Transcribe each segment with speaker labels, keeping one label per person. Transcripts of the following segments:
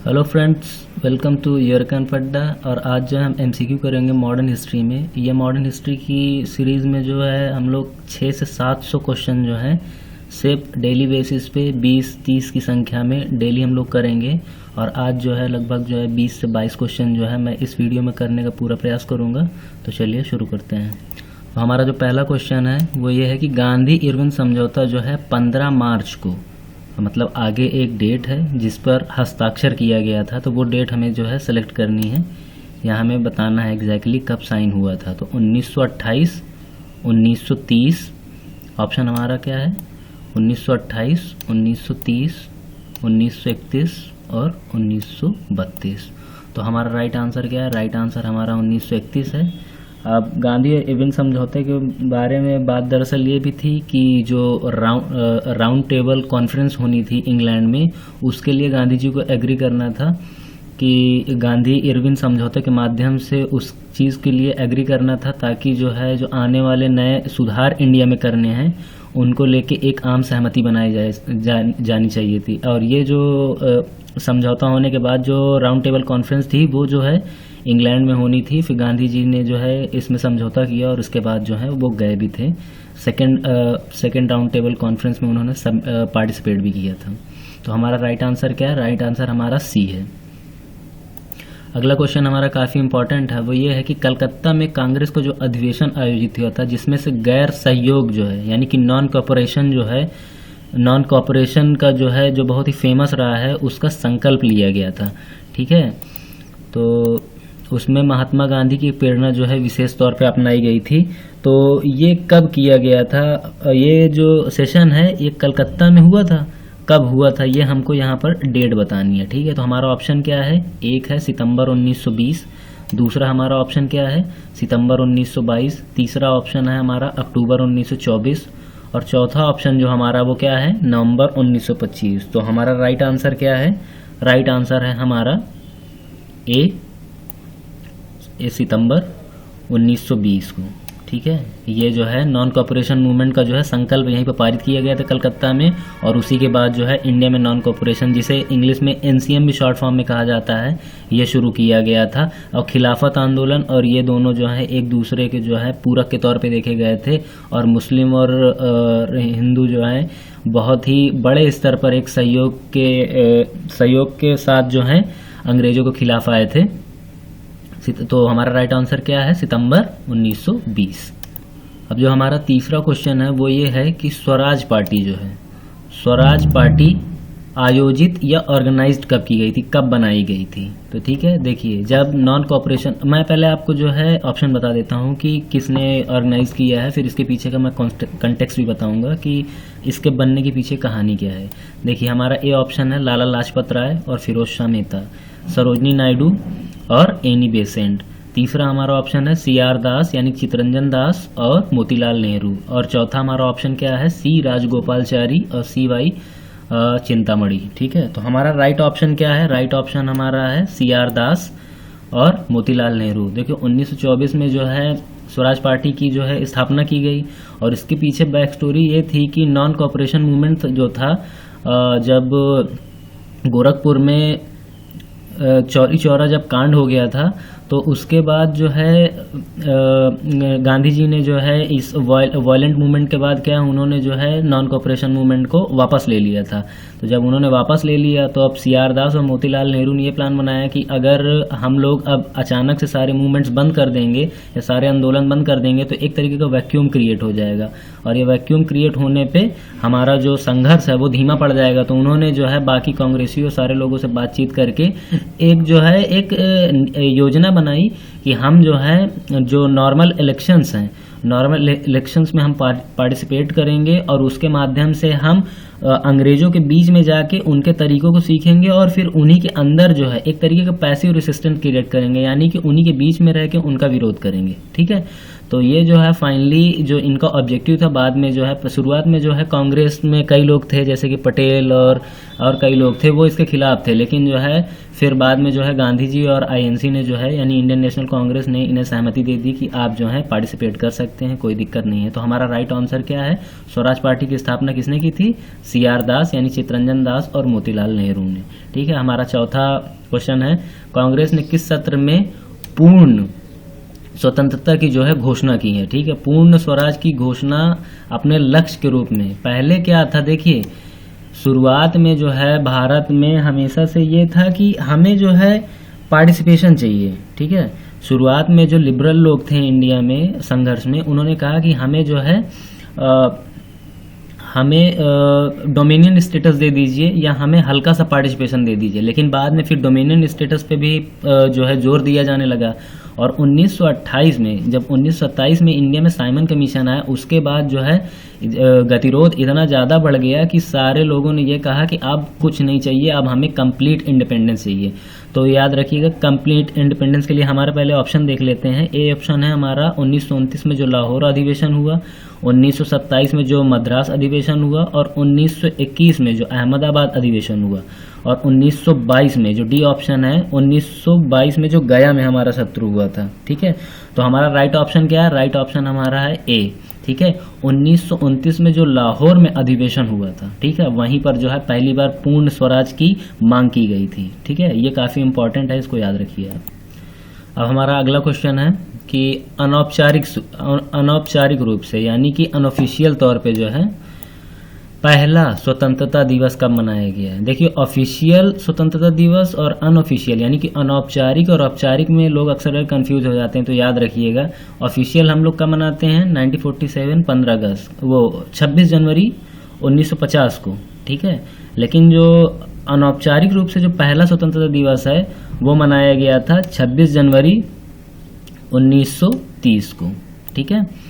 Speaker 1: Hello friends, welcome to यरकन पड्डा। और आज जो है हम एमसीक्यू करेंगे मॉडर्न हिस्ट्री में। ये मॉडर्न हिस्ट्री की सीरीज़ में जो है हम लोग 600 से 700 क्वेश्चन जो है सिर्फ डेली बेसिस पे 20-30 की संख्या में डेली हम लोग करेंगे। और आज जो है लगभग जो है 20 से 22 क्वेश्चन जो है मैं इस वीडियो में करने का पूरा प्रयास करूँगा। तो चलिए शुरू करते हैं। तो हमारा जो पहला क्वेश्चन है वो ये है कि गांधी इरविन समझौता जो है 15 मार्च को, मतलब आगे एक डेट है जिस पर हस्ताक्षर किया गया था, तो वो डेट हमें जो है सेलेक्ट करनी है। यहाँ हमें बताना है एग्जैक्टली कब साइन हुआ था। तो 1928, 1930, ऑप्शन हमारा क्या है 1928, 1930, 1931 और 1932। तो हमारा राइट आंसर क्या है? राइट आंसर हमारा 1931 है। अब गांधी इरविन समझौते के बारे में बात दरअसल ये भी थी कि जो राउंड टेबल कॉन्फ्रेंस होनी थी इंग्लैंड में, उसके लिए गांधी जी को एग्री करना था कि गांधी इरविन समझौते के माध्यम से उस चीज़ के लिए एग्री करना था ताकि जो है जो आने वाले नए सुधार इंडिया में करने हैं उनको लेके एक आम सहमति बनाई जानी चाहिए थी। और ये जो समझौता होने के बाद जो राउंड टेबल कॉन्फ्रेंस थी वो जो है इंग्लैंड में होनी थी। फिर गांधी जी ने जो है इसमें समझौता किया और उसके बाद जो है वो गए भी थे। सेकेंड राउंड टेबल कॉन्फ्रेंस में उन्होंने पार्टिसिपेट भी किया था। तो हमारा राइट आंसर क्या है? राइट आंसर हमारा सी है। अगला क्वेश्चन हमारा काफ़ी इंपॉर्टेंट है। वो ये है कि कलकत्ता में कांग्रेस को जो अधिवेशन आयोजित हुआ था जिसमें से गैर सहयोग जो है यानी कि नॉन कॉपरेशन जो है, नॉन कॉपरेशन का जो है जो बहुत ही फेमस रहा है उसका संकल्प लिया गया था। ठीक है, तो उसमें महात्मा गांधी की प्रेरणा जो है विशेष तौर पे अपनाई गई थी। तो ये कब किया गया था? ये जो सेशन है ये कलकत्ता में हुआ था। कब हुआ था ये हमको यहाँ पर डेट बतानी है। ठीक है, तो हमारा ऑप्शन क्या है? एक है सितंबर 1920, दूसरा हमारा ऑप्शन क्या है सितंबर 1922, तीसरा ऑप्शन है हमारा अक्टूबर 1924 और चौथा ऑप्शन जो हमारा वो क्या है नवंबर 1925। तो हमारा राइट आंसर क्या है? राइट आंसर है हमारा ए सितंबर 1920 को। ठीक है, ये जो है नॉन कॉपरेशन मूवमेंट का जो है संकल्प यहीं पर पारित किया गया था कलकत्ता में। और उसी के बाद जो है इंडिया में नॉन कॉपरेशन, जिसे इंग्लिश में एनसीएम भी शॉर्ट फॉर्म में कहा जाता है, ये शुरू किया गया था। और खिलाफत आंदोलन और ये दोनों जो है एक दूसरे के जो है पूरक के तौर पे देखे गए थे। और मुस्लिम और हिंदू जो है बहुत ही बड़े स्तर पर एक सहयोग के साथ जो है अंग्रेजों के खिलाफ आए थे। तो हमारा राइट आंसर क्या है? सितंबर 1920। अब जो हमारा तीसरा क्वेश्चन है वो ये है कि स्वराज पार्टी जो है, स्वराज पार्टी आयोजित या ऑर्गेनाइज्ड कब की गई थी, कब बनाई गई थी? तो ठीक है, देखिए जब नॉन कॉपरेशन, मैं पहले आपको जो है ऑप्शन बता देता हूँ कि किसने ऑर्गेनाइज किया है, फिर इसके पीछे का मैं कंटेक्स्ट भी बताऊंगा कि इसके बनने के पीछे कहानी क्या है। देखिए हमारा ए ऑप्शन है लाला लाजपत राय और फिरोज शाह मेहता, सरोजनी नायडू और एनी बेसेंट। तीसरा हमारा ऑप्शन है सीआर दास यानी चितरंजन दास और मोतीलाल नेहरू। और चौथा हमारा ऑप्शन क्या है सी राजगोपालचारी और सी वाई चिंतामणि। ठीक है, तो हमारा राइट ऑप्शन क्या है? राइट ऑप्शन हमारा है सीआर दास और मोतीलाल नेहरू। देखिए 1924 में जो है स्वराज पार्टी की जो है स्थापना की गई और इसके पीछे बैक स्टोरी ये थी कि नॉन कॉपरेशन मूवमेंट जो था, जब गोरखपुर में चौरी चौरा जब कांड हो गया था तो उसके बाद जो है गांधी जी ने जो है इस वायलेंट मूवमेंट के बाद क्या उन्होंने जो है नॉन कॉपरेशन मूवमेंट को वापस ले लिया था। तो जब उन्होंने वापस ले लिया तो अब सीआर दास और मोतीलाल नेहरू ने ये प्लान बनाया कि अगर हम लोग अब अचानक से सारे मूवमेंट्स बंद कर देंगे या सारे आंदोलन बंद कर देंगे तो एक तरीके का वैक्यूम क्रिएट हो जाएगा और ये वैक्यूम क्रिएट होने पे हमारा जो संघर्ष है वो धीमा पड़ जाएगा। तो उन्होंने जो है बाकी कांग्रेसियों सारे लोगों से बातचीत करके एक जो है एक योजना बनाई कि हम जो है जो नॉर्मल इलेक्शंस हैं, नॉर्मल इलेक्शंस में हम पार्टिसिपेट करेंगे और उसके माध्यम से हम अंग्रेजों के बीच में जाके उनके तरीकों को सीखेंगे और फिर उन्हीं के अंदर जो है एक तरीके का पैसिव रेसिस्टेंस क्रिएट करेंगे, यानी कि उन्हीं के बीच में रह के उनका विरोध करेंगे। ठीक है, तो ये जो है फाइनली जो इनका ऑब्जेक्टिव था। बाद में जो है शुरुआत में जो है कांग्रेस में कई लोग थे जैसे कि पटेल और कई लोग थे वो इसके खिलाफ थे, लेकिन जो है फिर बाद में जो है गांधी जी और आईएनसी ने जो है यानी इंडियन नेशनल कांग्रेस ने इन्हें सहमति दे दी कि आप जो है पार्टिसिपेट कर सकते हैं, कोई दिक्कत नहीं है। तो हमारा राइट आंसर क्या है? स्वराज पार्टी की स्थापना किसने की थी? सीआर दास यानी चितरंजन दास और मोतीलाल नेहरू ने। ठीक है, हमारा चौथा क्वेश्चन है, कांग्रेस ने किस सत्र में पूर्ण स्वतंत्रता की जो है घोषणा की है। ठीक है, पूर्ण स्वराज की घोषणा अपने लक्ष्य के रूप में। पहले क्या था, देखिए शुरुआत में जो है भारत में हमेशा से ये था कि हमें जो है पार्टिसिपेशन चाहिए। ठीक है, शुरुआत में जो लिबरल लोग थे इंडिया में संघर्ष में, उन्होंने कहा कि हमें जो है हमें डोमिनियन स्टेटस दे दीजिए या हमें हल्का सा पार्टिसिपेशन दे दीजिए। लेकिन बाद में फिर डोमिनियन स्टेटस पे भी जो है जोर दिया जाने लगा। और 1928 में, जब 1927 में इंडिया में साइमन कमीशन आया, उसके बाद जो है गतिरोध इतना ज़्यादा बढ़ गया कि सारे लोगों ने ये कहा कि अब कुछ नहीं चाहिए, अब हमें कंप्लीट इंडिपेंडेंस चाहिए। तो याद रखिएगा, कंप्लीट इंडिपेंडेंस के लिए हमारा पहले ऑप्शन देख लेते हैं। ए ऑप्शन है हमारा 1929 में जो लाहौर अधिवेशन हुआ, 1927 में जो मद्रास अधिवेशन हुआ, और 1921 में जो अहमदाबाद अधिवेशन हुआ, और 1922 में जो डी ऑप्शन है, 1922 में जो गया में हमारा सत्र हुआ था। ठीक है, तो हमारा राइट ऑप्शन क्या है? राइट ऑप्शन हमारा है ए। ठीक है, 1929 में जो लाहौर में अधिवेशन हुआ था, ठीक है, वहीं पर जो है पहली बार पूर्ण स्वराज की मांग की गई थी। ठीक है, ये काफ़ी इंपॉर्टेंट है, इसको याद रखिए आप। अब हमारा अगला क्वेश्चन है कि अनौपचारिक रूप से यानी कि अनऑफिशियल तौर पे जो है पहला स्वतंत्रता दिवस कब मनाया गया है। देखिए, ऑफिशियल स्वतंत्रता दिवस और अनऑफिशियल यानी कि अनौपचारिक और औपचारिक में लोग अक्सर कंफ्यूज हो जाते हैं। तो याद रखिएगा, ऑफिशियल हम लोग कब मनाते हैं? 1947 15 अगस्त, वो 26 जनवरी 1950 को। ठीक है, लेकिन जो अनौपचारिक रूप से जो पहला स्वतंत्रता दिवस है वो मनाया गया था 26 जनवरी 1930 को। ठीक है,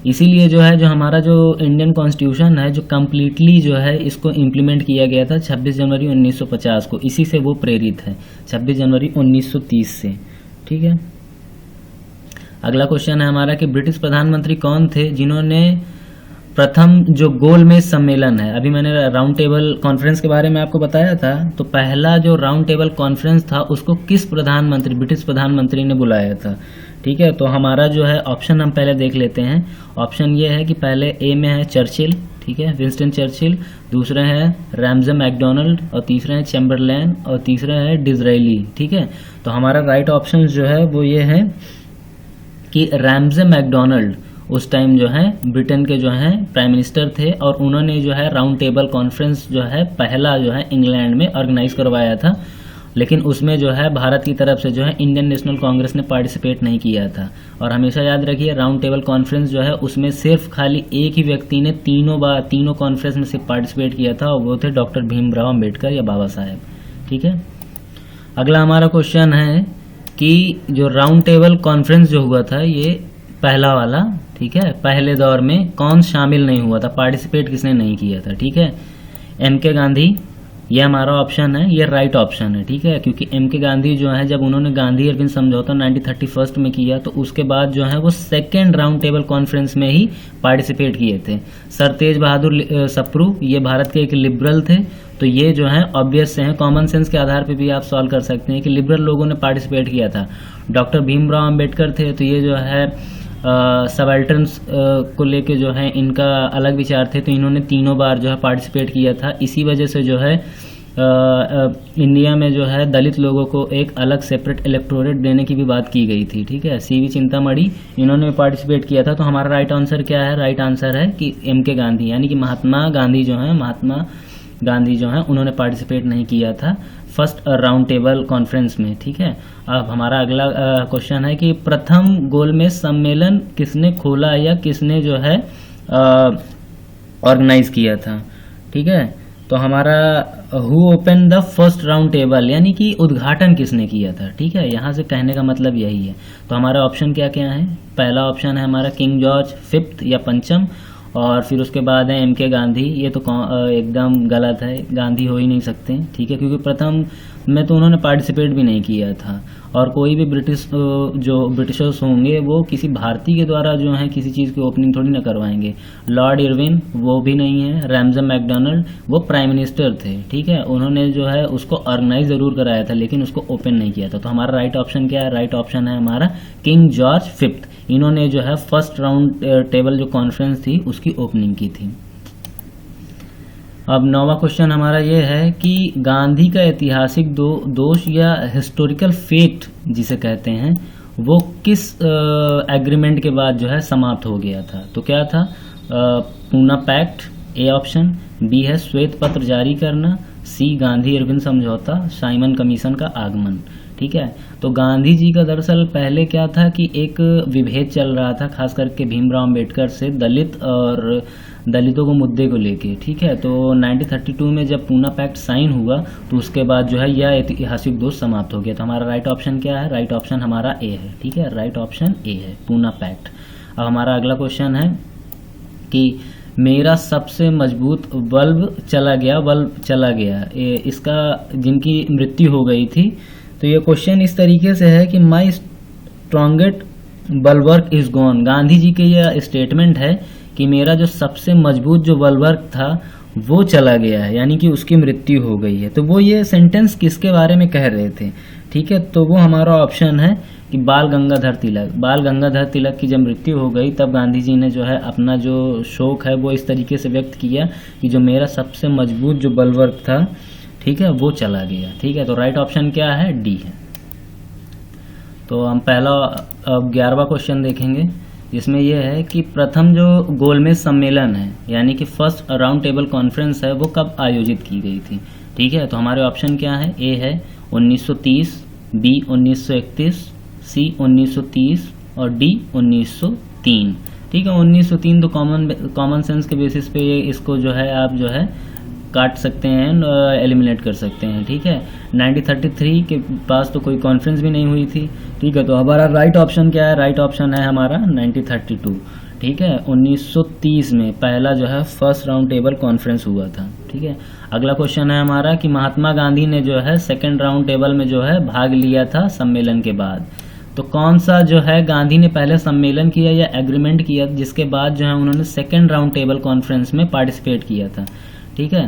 Speaker 1: इसीलिए जो है जो हमारा जो इंडियन कॉन्स्टिट्यूशन है जो कम्प्लीटली जो है इसको इम्प्लीमेंट किया गया था 26 जनवरी 1950 को, इसी से वो प्रेरित है 26 जनवरी 1930 से। ठीक है, अगला क्वेश्चन है हमारा कि ब्रिटिश प्रधानमंत्री कौन थे जिन्होंने प्रथम जो गोलमेज सम्मेलन है, अभी मैंने राउंड टेबल कॉन्फ्रेंस के बारे में आपको बताया था, तो पहला जो राउंड टेबल कॉन्फ्रेंस था उसको किस प्रधानमंत्री, ब्रिटिश प्रधानमंत्री ने बुलाया था। ठीक है, तो हमारा जो है ऑप्शन हम पहले देख लेते हैं। ऑप्शन ये है कि पहले ए में है चर्चिल, ठीक है, विंस्टन चर्चिल, दूसरे है रैमजे मैकडोनल्ड, और तीसरा है चैम्बरलैन, और तीसरा है डिज़रायली। ठीक है, तो हमारा राइट ऑप्शन जो है वो ये है कि रैमजे मैकडोनल्ड उस टाइम जो है ब्रिटेन के जो है प्राइम मिनिस्टर थे, और उन्होंने जो है राउंड टेबल कॉन्फ्रेंस जो है पहला जो है इंग्लैंड में ऑर्गेनाइज करवाया था। लेकिन उसमें जो है भारत की तरफ से जो है इंडियन नेशनल कांग्रेस ने पार्टिसिपेट नहीं किया था। और हमेशा याद रखिए, राउंड टेबल कॉन्फ्रेंस जो है उसमें सिर्फ खाली एक ही व्यक्ति ने तीनों कॉन्फ्रेंस में सिर्फ पार्टिसिपेट किया था, और वो थे डॉक्टर भीमराव अम्बेडकर या बाबा साहेब। ठीक है, अगला हमारा क्वेश्चन है कि जो राउंड टेबल कॉन्फ्रेंस जो हुआ था ये पहला वाला, ठीक है, पहले दौर में कौन शामिल नहीं हुआ था, पार्टिसिपेट किसने नहीं किया था। ठीक है, एम.के. गांधी, ये हमारा ऑप्शन है, ये राइट ऑप्शन है। ठीक है, क्योंकि एम.के. गांधी जो है जब उन्होंने गांधी अरविंद समझौता 1931 में किया, तो उसके बाद जो है वो सेकेंड राउंड टेबल कॉन्फ्रेंस में ही पार्टिसिपेट किए थे। सर तेज बहादुर सप्रू, ये भारत के एक लिबरल थे, तो ये जो है ऑब्वियस से हैं, कॉमन सेंस के आधार पे भी आप सॉल्व कर सकते हैं कि लिबरल लोगों ने पार्टिसिपेट किया था। डॉक्टर भीमराव अम्बेडकर थे, तो ये जो है सबाल्टर्न्स को लेके जो है इनका अलग विचार थे, तो इन्होंने तीनों बार जो है पार्टिसिपेट किया था। इसी वजह से जो है इंडिया में जो है दलित लोगों को एक अलग सेपरेट इलेक्टोरेट देने की भी बात की गई थी। ठीक है, सी.वी. चिंतामणि, इन्होंने पार्टिसिपेट किया था। तो हमारा राइट आंसर क्या है? राइट आंसर है कि एम.के. गांधी यानी कि महात्मा गांधी जो है उन्होंने पार्टिसिपेट नहीं किया था फर्स्ट राउंड टेबल कॉन्फ्रेंस में। ठीक है, अब हमारा अगला क्वेश्चन है कि प्रथम गोलमेज सम्मेलन किसने खोला या किसने जो है ऑर्गेनाइज किया था। ठीक है, तो हमारा who open the first round table यानी कि उद्घाटन किसने किया था। ठीक है, यहाँ से कहने का मतलब यही है। तो हमारा ऑप्शन क्या क्या है? पहला ऑप्शन है हमारा किंग जॉर्ज 5 या पंचम, और फिर उसके बाद है एम.के. गांधी। ये तो एकदम गलत है, गांधी हो ही नहीं सकते। ठीक है, क्योंकि प्रथम में तो उन्होंने पार्टिसिपेट भी नहीं किया था, और कोई भी जो ब्रिटिशर्स होंगे वो किसी भारतीय के द्वारा जो है किसी चीज़ की ओपनिंग थोड़ी ना करवाएंगे। लॉर्ड इरविन वो भी नहीं है। रैमजे मैकडोनल्ड वो प्राइम मिनिस्टर थे। ठीक है, उन्होंने जो है उसको ऑर्गेनाइज जरूर कराया था लेकिन उसको ओपन नहीं किया था। तो हमारा राइट ऑप्शन क्या है? राइट ऑप्शन है हमारा किंग जॉर्ज 5। इन्होंने जो है फर्स्ट राउंड टेबल जो कॉन्फ्रेंस थी उसकी ओपनिंग की थी। अब नौवां क्वेश्चन हमारा ये है कि गांधी का ऐतिहासिक दोष या हिस्टोरिकल फेट जिसे कहते हैं वो किस एग्रीमेंट के बाद जो है समाप्त हो गया था। तो क्या था, Poona pact A option, B है श्वेत पत्र जारी करना, सी गांधी इरविन समझौता, साइमन कमीशन का आगमन। ठीक है, तो गांधी जी का दरअसल पहले क्या था कि एक विभेद चल रहा था खास करके भीमराव अम्बेडकर से दलित और दलितों को मुद्दे को लेके। ठीक है, तो 1932 में जब पूना पैक्ट साइन हुआ तो उसके बाद जो है यह ऐतिहासिक दोष समाप्त हो गया। तो हमारा राइट ऑप्शन क्या है, राइट ऑप्शन हमारा ए है। ठीक है, राइट ऑप्शन ए है, पूना पैक्ट। अब हमारा अगला क्वेश्चन है कि मेरा सबसे मजबूत बल्ब चला गया, इसका जिनकी मृत्यु हो गई थी। तो ये क्वेश्चन इस तरीके से है कि माई strongest बल्वर्क is gone. Gandhi ji के यह स्टेटमेंट है कि मेरा जो सबसे मजबूत जो बल्वर्क था वो चला गया है, यानी कि उसकी मृत्यु हो गई है। तो वो ये सेंटेंस किसके बारे में कह रहे थे। ठीक है, तो वो हमारा ऑप्शन है कि बाल गंगाधर तिलक की जब मृत्यु हो गई तब गांधी जी ने जो है अपना जो शोक है वो इस तरीके से व्यक्त किया कि जो मेरा सबसे मजबूत जो बल्वर्क था, ठीक है, वो चला गया। ठीक है, तो राइट ऑप्शन क्या है, डी है। तो हम पहला अब 11वां क्वेश्चन देखेंगे, जिसमें यह है कि प्रथम जो गोलमेज सम्मेलन है यानी कि फर्स्ट राउंड टेबल कॉन्फ्रेंस है वो कब आयोजित की गई थी। ठीक है, तो हमारे ऑप्शन क्या है, ए है 1930, बी 1931, सी 1930 और डी 1903। ठीक है, 1903 तो कॉमन सेंस के बेसिस पे ये इसको जो है आप जो है काट सकते हैं, एलिमिनेट कर सकते हैं। ठीक है, 1933 के पास तो कोई कॉन्फ्रेंस भी नहीं हुई थी। ठीक है, तो हमारा राइट ऑप्शन क्या है, राइट ऑप्शन है हमारा 1932। ठीक है, 1930 में पहला जो है फर्स्ट राउंड टेबल कॉन्फ्रेंस हुआ था। ठीक है, अगला क्वेश्चन है हमारा कि महात्मा गांधी ने जो है सेकेंड राउंड टेबल में जो है भाग लिया था सम्मेलन के बाद। तो कौन सा जो है गांधी ने पहले सम्मेलन किया या एग्रीमेंट किया जिसके बाद जो है उन्होंने सेकेंड राउंड टेबल कॉन्फ्रेंस में पार्टिसिपेट किया था। ठीक है,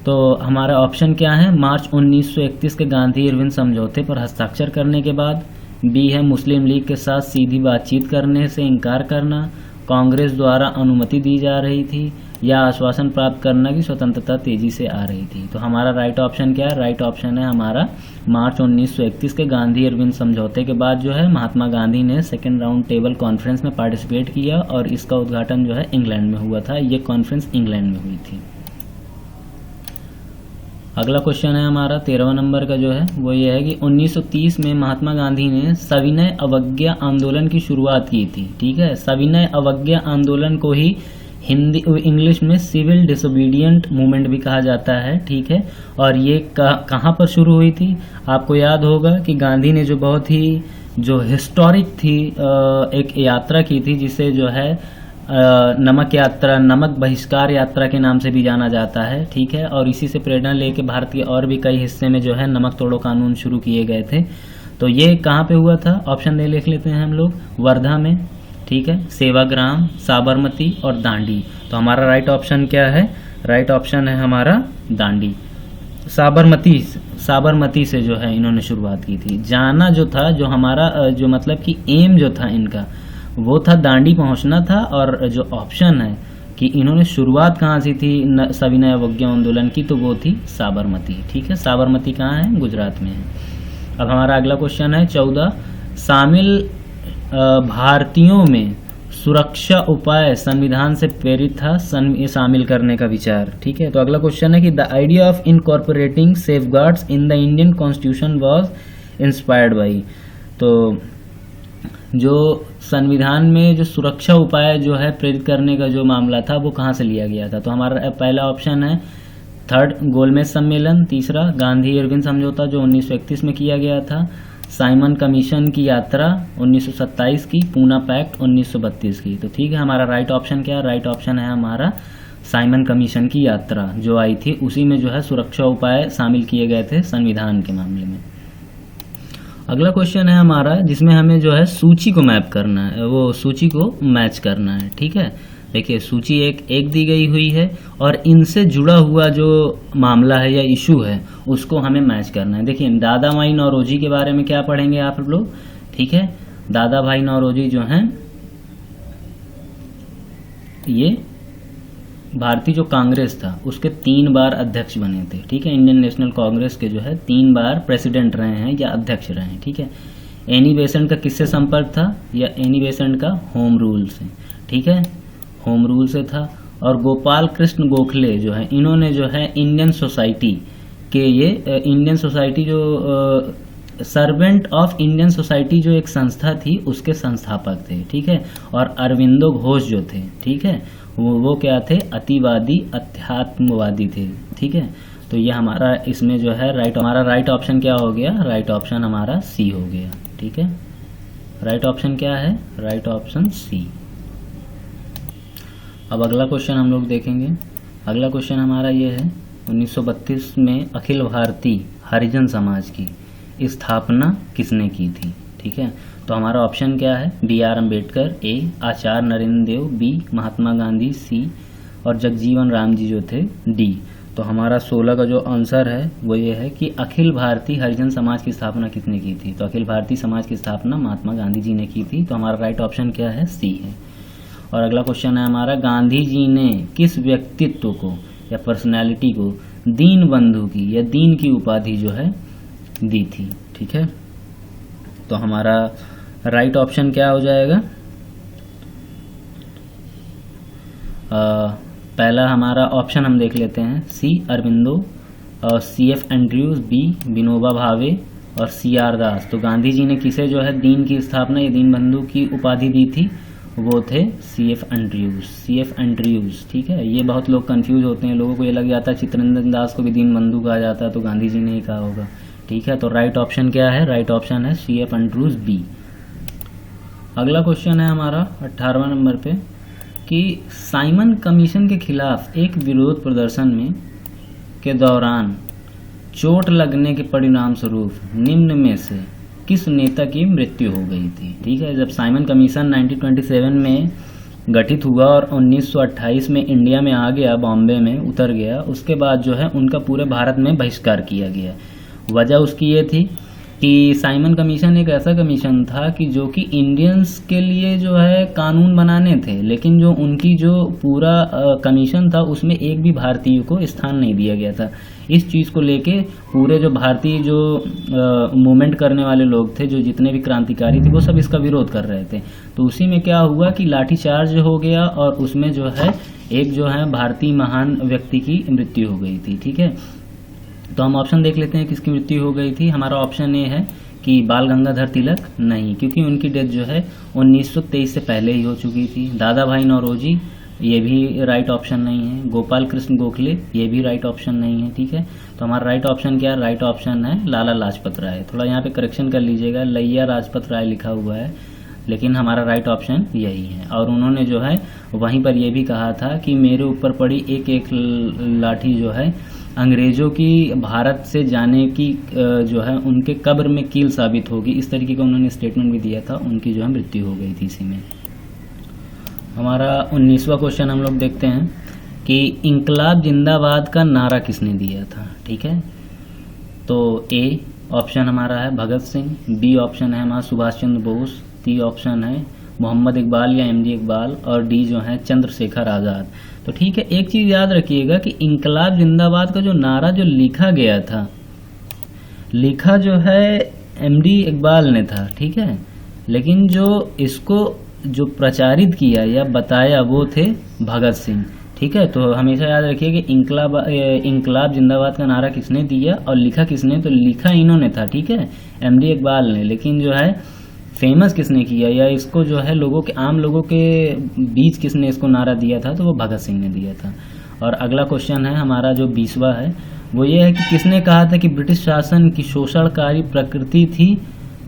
Speaker 1: तो हमारा ऑप्शन क्या है, मार्च 1931 के गांधी इरविन समझौते पर हस्ताक्षर करने के बाद, बी है मुस्लिम लीग के साथ सीधी बातचीत करने से इनकार करना, कांग्रेस द्वारा अनुमति दी जा रही थी, या आश्वासन प्राप्त करना कि स्वतंत्रता तेजी से आ रही थी। तो हमारा राइट ऑप्शन क्या है, राइट ऑप्शन है हमारा मार्च 1931 के गांधी इरविन समझौते के बाद जो है महात्मा गांधी ने सेकेंड राउंड टेबल कॉन्फ्रेंस में पार्टिसिपेट किया और इसका उद्घाटन जो है इंग्लैंड में हुआ था। ये कॉन्फ्रेंस इंग्लैंड में हुई थी। अगला क्वेश्चन है हमारा 13वां नंबर का जो है वो ये है कि 1930 में महात्मा गांधी ने सविनय अवज्ञा आंदोलन की शुरुआत की थी। ठीक है, सविनय अवज्ञा आंदोलन को ही इंग्लिश में सिविल डिसोबीडियंट मूवमेंट भी कहा जाता है। ठीक है, और ये कहाँ पर शुरू हुई थी, आपको याद होगा कि गांधी ने जो बहुत ही जो हिस्टोरिक थी एक यात्रा की थी जिसे जो है नमक यात्रा, नमक बहिष्कार यात्रा के नाम से भी जाना जाता है। ठीक है, और इसी से प्रेरणा लेके भारत के और भी कई हिस्से में जो है नमक तोड़ो कानून शुरू किए गए थे। तो ये कहाँ पे हुआ था, ऑप्शन दे लिख लेते हैं हम लोग, वर्धा में। ठीक है, सेवाग्राम, साबरमती और दांडी। तो हमारा राइट ऑप्शन क्या है, राइट ऑप्शन है हमारा दांडी। साबरमती से जो है इन्होंने शुरुआत की थी। जाना जो था, जो हमारा जो मतलब कि एम जो था इनका वो था दांडी पहुंचना था, और जो ऑप्शन है कि इन्होंने शुरुआत कहाँ से थी सविनय अवज्ञा आंदोलन की, तो वो थी साबरमती। ठीक है, साबरमती कहाँ है, गुजरात में है। अब हमारा अगला क्वेश्चन है 14, शामिल भारतीयों में सुरक्षा उपाय संविधान से प्रेरित था शामिल करने का विचार। ठीक है, तो अगला क्वेश्चन है कि the idea of incorporating safeguards in the Indian constitution was inspired by. तो जो संविधान में जो सुरक्षा उपाय जो है प्रेरित करने का जो मामला था वो कहाँ से लिया गया था। तो हमारा पहला ऑप्शन है थर्ड गोलमेज सम्मेलन, तीसरा गांधी इरविन समझौता जो 1931 में किया गया था, साइमन कमीशन की यात्रा 1927 की, पूना पैक्ट 1932 की। तो ठीक है, हमारा राइट ऑप्शन क्या है, राइट ऑप्शन है हमारा साइमन कमीशन की यात्रा जो आई थी, उसी में जो है सुरक्षा उपाय शामिल किए गए थे संविधान के मामले में। अगला क्वेश्चन है हमारा जिसमें हमें जो है सूची को मैप करना है, वो सूची को मैच करना है। ठीक है, देखिए सूची एक दी गई हुई है और इनसे जुड़ा हुआ जो मामला है या इशू है उसको हमें मैच करना है। देखिए दादा भाई नौरोजी के बारे में क्या पढ़ेंगे आप लोग। ठीक है, दादा भाई नौरोजी जो हैं ये भारतीय जो कांग्रेस था उसके 3 बार अध्यक्ष बने थे, ठीक है। इंडियन नेशनल कांग्रेस के जो है 3 बार प्रेसिडेंट रहे हैं या अध्यक्ष रहे हैं, ठीक है। एनी बेसेंट का किससे संपर्क था, या एनी बेसेंट का होम रूल से, ठीक है, होम रूल से था। और गोपाल कृष्ण गोखले जो है, इन्होंने जो है इंडियन सोसाइटी के, ये इंडियन सोसाइटी जो सर्वेंट ऑफ इंडियन सोसाइटी जो एक संस्था थी उसके संस्थापक थे, ठीक है। और अरविंदो घोष जो थे, ठीक है, वो क्या थे, अतिवादी अध्यात्मवादी थे, ठीक है। तो ये हमारा इसमें जो है हमारा राइट ऑप्शन क्या हो गया, राइट ऑप्शन हमारा सी हो गया, ठीक है। राइट ऑप्शन क्या है, राइट ऑप्शन सी। अब अगला क्वेश्चन हम लोग देखेंगे। अगला क्वेश्चन हमारा ये है, 1932 में अखिल भारतीय हरिजन समाज की स्थापना किसने की थी, ठीक है। तो हमारा ऑप्शन क्या है, B.R. अम्बेडकर, ए आचार्य नरेंद्र देव, बी महात्मा गांधी, सी और जगजीवन राम जी जो थे, डी। तो हमारा 16 का जो आंसर है वो ये है कि अखिल भारतीय हरिजन समाज की स्थापना किसने की थी। तो अखिल भारतीय समाज की स्थापना महात्मा गांधी जी ने की थी। तो हमारा राइट ऑप्शन क्या है, सी है। और अगला क्वेश्चन है हमारा, गांधी जी ने किस व्यक्तित्व को या पर्सनैलिटी को दीन बंधु की या दीन की उपाधि जो है दी थी, ठीक है। तो हमारा राइट ऑप्शन क्या हो जाएगा, पहला हमारा ऑप्शन हम देख लेते हैं, सी अरविंदो, और C.F. Andrews, B Vinoba Bhave और C.R. दास। तो गांधी जी ने किसे जो है दीन की स्थापना या दीन बंधु की उपाधि दी थी, वो थे C.F. एंड्रयूज, ठीक है। ये बहुत लोग कंफ्यूज होते हैं, लोगों को ये लग जाता है चित्तरंजन दास को भी दीन बंधु कहा जाता है, तो गांधी जी ने ही कहा होगा, ठीक है। तो राइट ऑप्शन क्या है, राइट ऑप्शन है C.F. Andrews, B. अगला क्वेश्चन है हमारा 18वां नंबर पे कि साइमन कमीशन के खिलाफ एक विरोध प्रदर्शन में के दौरान चोट लगने के परिणाम स्वरूप निम्न में से किस नेता की मृत्यु हो गई थी, ठीक है। जब साइमन कमीशन 1927 में गठित हुआ और 1928 में इंडिया में आ गया, बॉम्बे में उतर गया, उसके बाद जो है उनका पूरे भारत में बहिष्कार किया गया। वजह उसकी ये थी कि साइमन कमीशन एक ऐसा कमीशन था कि जो कि इंडियंस के लिए जो है कानून बनाने थे, लेकिन जो उनकी जो पूरा कमीशन था उसमें एक भी भारतीय को स्थान नहीं दिया गया था। इस चीज़ को लेके पूरे जो भारतीय जो मूवमेंट करने वाले लोग थे, जो जितने भी क्रांतिकारी थे, वो सब इसका विरोध कर रहे थे। तो उसी में क्या हुआ कि लाठीचार्ज हो गया और उसमें जो है एक जो है भारतीय महान व्यक्ति की मृत्यु हो गई थी, ठीक है। तो हम ऑप्शन देख लेते हैं किसकी मृत्यु हो गई थी। हमारा ऑप्शन ए है कि बाल गंगाधर तिलक, नहीं, क्योंकि उनकी डेथ जो है 1923 से पहले ही हो चुकी थी। दादा भाई नौरोजी, ये भी राइट ऑप्शन नहीं है। गोपाल कृष्ण गोखले, ये भी राइट ऑप्शन नहीं है, ठीक है। तो हमारा राइट ऑप्शन क्या है, राइट ऑप्शन है लाला लाजपत राय। थोड़ा यहाँ पे करेक्शन कर लीजिएगा, लैया लाजपत राय लिखा हुआ है, लेकिन हमारा राइट ऑप्शन यही है। और उन्होंने जो है वहीं पर यह भी कहा था कि मेरे ऊपर पड़ी एक एक लाठी जो है अंग्रेजों की भारत से जाने की जो है उनके कब्र में कील साबित होगी, इस तरीके का उन्होंने स्टेटमेंट भी दिया था। उनकी जो है मृत्यु हो गई थी इसी में। हमारा 19वां क्वेश्चन हम लोग देखते हैं कि इंकलाब जिंदाबाद का नारा किसने दिया था, ठीक है। तो ए ऑप्शन हमारा है भगत सिंह, बी ऑप्शन है हमारा सुभाष चंद्र बोस, सी ऑप्शन है मोहम्मद इकबाल या MD इकबाल, और डी जो है चंद्रशेखर आज़ाद। तो ठीक है, एक चीज़ याद रखिएगा कि इंकलाब जिंदाबाद का जो नारा जो लिखा गया था, लिखा जो है MD इकबाल ने था, ठीक है, लेकिन जो इसको जो प्रचारित किया या बताया वो थे भगत सिंह, ठीक है। तो हमेशा याद रखिए कि इंकलाब जिंदाबाद का नारा किसने दिया और लिखा किसने, तो लिखा इन्होंने था, ठीक है, MD इकबाल ने, लेकिन जो है फेमस किसने किया या इसको जो है लोगों के आम लोगों के बीच किसने इसको नारा दिया था, तो वो भगत सिंह ने दिया था। और अगला क्वेश्चन है हमारा जो 20वां है, वो ये है कि किसने कहा था कि ब्रिटिश शासन की शोषणकारी प्रकृति थी,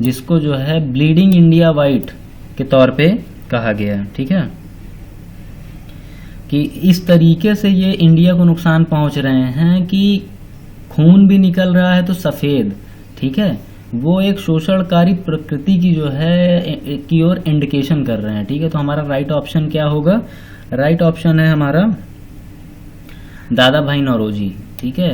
Speaker 1: जिसको जो है ब्लीडिंग इंडिया वाइट के तौर पे कहा गया, ठीक है, कि इस तरीके से ये इंडिया को नुकसान पहुंच रहे हैं कि खून भी निकल रहा है तो सफ़ेद, ठीक है, वो एक शोषणकारी प्रकृति की जो है की ओर इंडिकेशन कर रहे हैं, ठीक है। तो हमारा राइट ऑप्शन क्या होगा, राइट ऑप्शन है हमारा दादा भाई नौरोजी, ठीक है।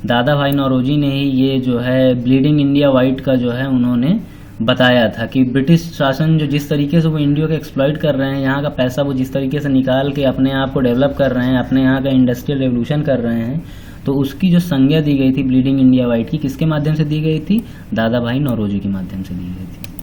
Speaker 1: दादा भाई नौरोजी ने ही ये जो है ब्लीडिंग इंडिया वाइट का जो है उन्होंने बताया था कि ब्रिटिश शासन जो जिस तरीके से वो इंडिया को एक्सप्लॉइट कर रहे हैं, यहाँ का पैसा वो जिस तरीके से निकाल के अपने आप को डेवलप कर रहे हैं, अपने यहाँ का इंडस्ट्रियल रेवोल्यूशन कर रहे हैं, तो उसकी जो संज्ञा दी गई थी ब्लीडिंग इंडिया वाइट की, किसके माध्यम से दी गई थी? दादा भाई नौरोजी के माध्यम से दी गई थी।